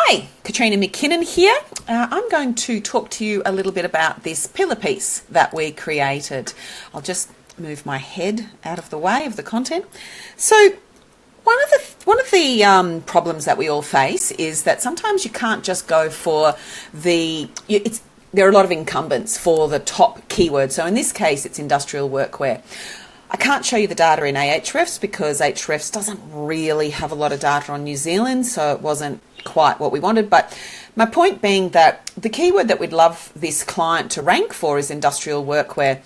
Hi, Katrina McKinnon here. I'm going to talk to you a little bit about this pillar piece that we created. I'll just move my head out of the way of the content. So one of the problems that we all face is that sometimes you can't just go for there are a lot of incumbents for the top keywords. So in this case, it's industrial workwear. I can't show you the data in Ahrefs because Ahrefs doesn't really have a lot of data on New Zealand, so it wasn't quite what we wanted. But my point being that the keyword that we'd love this client to rank for is industrial workwear.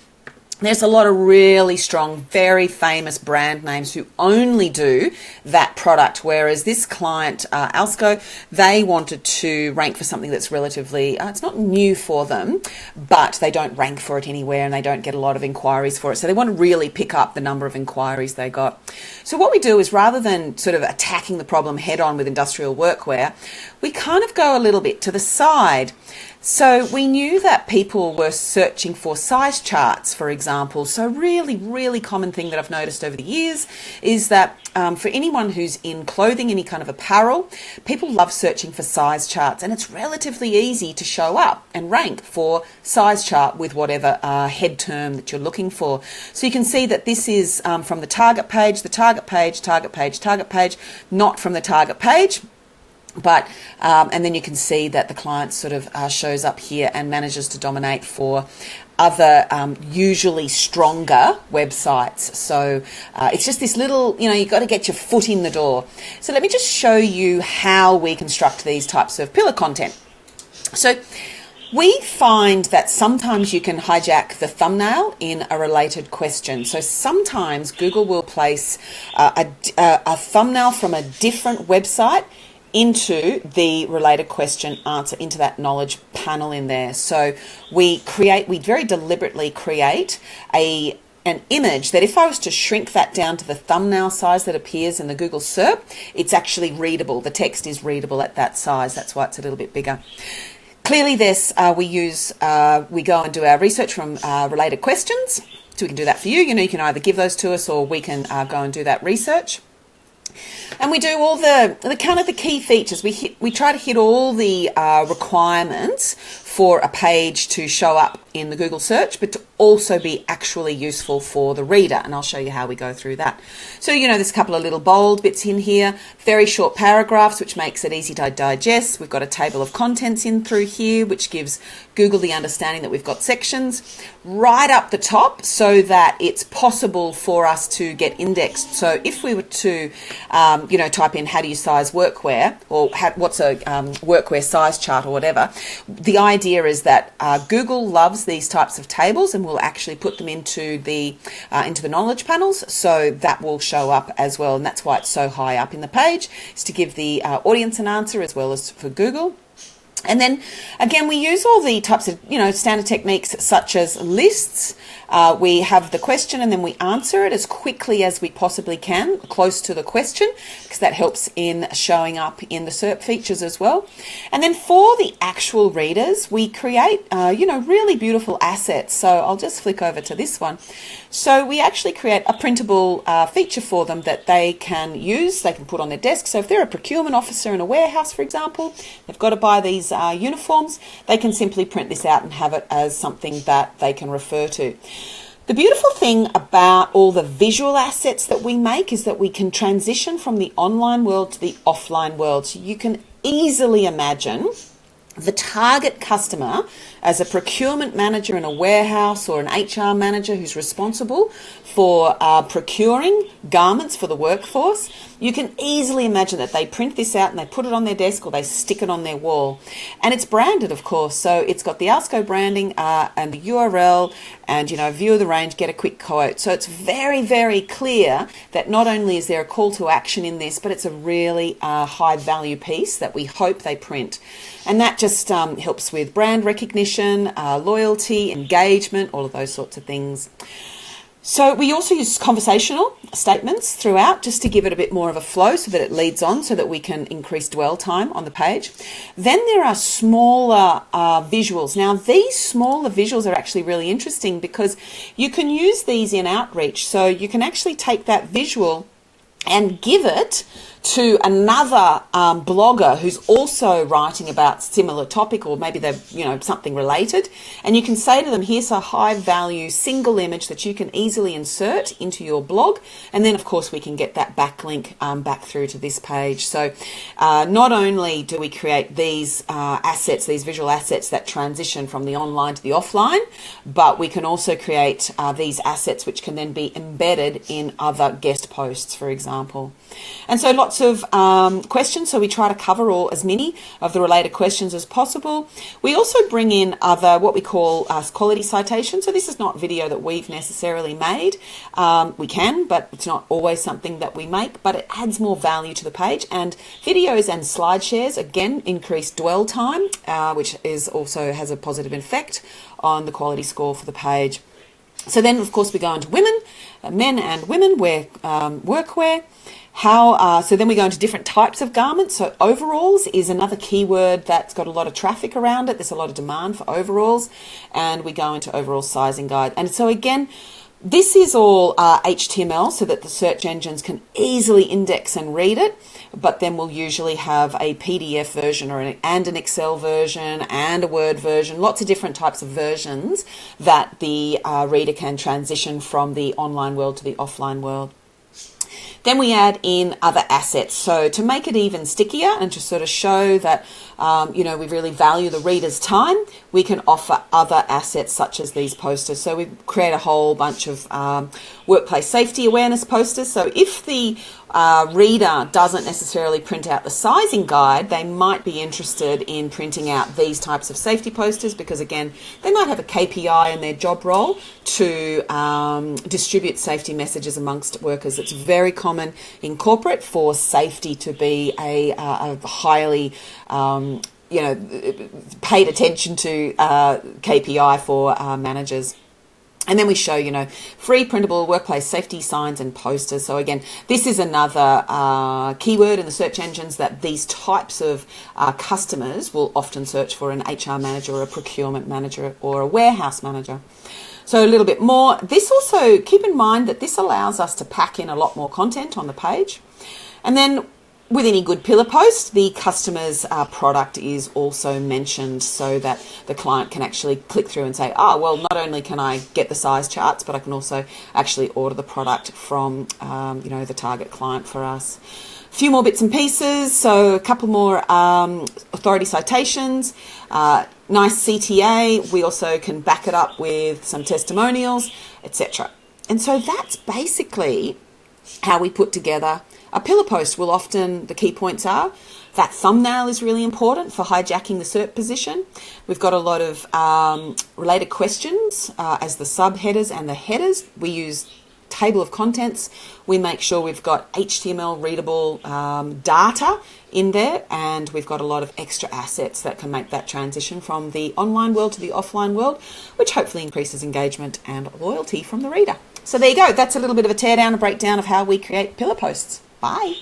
There's a lot of really strong, very famous brand names who only do that product, whereas this client, Alsco, they wanted to rank for something that's relatively, it's not new for them, but they don't rank for it anywhere and they don't get a lot of inquiries for it. So they want to really pick up the number of inquiries they got. So what we do is, rather than sort of attacking the problem head on with industrial workwear, we kind of go a little bit to the side. So we knew that people were searching for size charts, for example. So really common thing that I've noticed over the years is that for anyone who's in clothing, any kind of apparel, people love searching for size charts, and it's relatively easy to show up and rank for size chart with whatever head term that you're looking for. So you can see that this is from the target page, not from the target page. But and then you can see that the client sort of shows up here and manages to dominate for other usually stronger websites. So it's just this little, you've got to get your foot in the door. So let me just show you how we construct these types of pillar content. So we find that sometimes you can hijack the thumbnail in a related question. So sometimes Google will place a thumbnail from a different website into the related question answer, into that knowledge panel in there. So we very deliberately create an image that if I was to shrink that down to the thumbnail size that appears in the Google SERP, it's actually readable. The text is readable at that size. That's why it's a little bit bigger. Clearly we go and do our research from related questions. So we can do that for you. You can either give those to us or we can go and do that research. And we do all the kind of the key features. We try to hit all the requirements for a page to show up in the Google search, but to also be actually useful for the reader. And I'll show you how we go through that. So, there's a couple of little bold bits in here, very short paragraphs, which makes it easy to digest. We've got a table of contents in through here, which gives Google the understanding that we've got sections right up the top so that it's possible for us to get indexed. So if we were to, type in how do you size workwear, or what's a workwear size chart or whatever, the idea is that Google loves these types of tables and will actually put them into the knowledge panels, so that will show up as well. And that's why it's so high up in the page, is to give the audience an answer as well as for Google. And then again, we use all the types of standard techniques such as lists. We have the question and then we answer it as quickly as we possibly can, close to the question, because that helps in showing up in the SERP features as well. And then for the actual readers, we create really beautiful assets. So I'll just flick over to this one. So we actually create a printable feature for them that they can use, they can put on their desk. So if they're a procurement officer in a warehouse, for example, they've got to buy these uniforms, they can simply print this out and have it as something that they can refer to. The beautiful thing about all the visual assets that we make is that we can transition from the online world to the offline world. So you can easily imagine the target customer as a procurement manager in a warehouse or an HR manager who's responsible for procuring garments for the workforce. You can easily imagine that they print this out and they put it on their desk or they stick it on their wall. And it's branded, of course. So it's got the Alsco branding and the URL and, view of the range, get a quick quote. So it's very clear that not only is there a call to action in this, but it's a really high value piece that we hope they print. And that just helps with brand recognition, loyalty, engagement, all of those sorts of things. So we also use conversational statements throughout just to give it a bit more of a flow so that it leads on, so that we can increase dwell time on the page. Then there are smaller visuals. Now these smaller visuals are actually really interesting because you can use these in outreach. So you can actually take that visual and give it to another blogger who's also writing about similar topic, or maybe they're, something related, and you can say to them, here's a high value single image that you can easily insert into your blog, and then of course we can get that backlink back through to this page. So not only do we create these assets, these visual assets that transition from the online to the offline, but we can also create these assets which can then be embedded in other guest posts, for example. And so lots of questions, so we try to cover as many of the related questions as possible. We also bring in other, what we call quality citations. So this is not video that we've necessarily made. We can, but it's not always something that we make, but it adds more value to the page. And videos and slide shares, again, increase dwell time, which also has a positive effect on the quality score for the page. So then, of course, we go into women, men and women wear workwear. So then we go into different types of garments. So overalls is another keyword that's got a lot of traffic around it. There's a lot of demand for overalls, and we go into overall sizing guide. And so again, this is all HTML so that the search engines can easily index and read it, but then we'll usually have a PDF version and an Excel version and a Word version, lots of different types of versions that the reader can transition from the online world to the offline world. Then we add in other assets. So to make it even stickier and to sort of show that, we really value the reader's time, we can offer other assets such as these posters. So we create a whole bunch of workplace safety awareness posters. So if the reader doesn't necessarily print out the sizing guide, they might be interested in printing out these types of safety posters, because again, they might have a KPI in their job role to distribute safety messages amongst workers. It's very common in corporate for safety to be a highly paid attention to KPI for managers. And then we show, free printable workplace safety signs and posters. So again, this is another keyword in the search engines that these types of customers will often search for: an HR manager or a procurement manager or a warehouse manager. So a little bit more. This also, keep in mind that this allows us to pack in a lot more content on the page. And then with any good pillar post, the customer's product is also mentioned so that the client can actually click through and say, not only can I get the size charts, but I can also actually order the product from, the target client for us. A few more bits and pieces. So a couple more authority citations, nice CTA. We also can back it up with some testimonials, etc. And so that's basically how we put together a pillar post. The key points are that thumbnail is really important for hijacking the SERP position. We've got a lot of related questions as the subheaders and the headers. We use table of contents. We make sure we've got HTML readable data in there, and we've got a lot of extra assets that can make that transition from the online world to the offline world, which hopefully increases engagement and loyalty from the reader. So there you go. That's a little bit of a teardown, a breakdown of how we create pillar posts. Bye.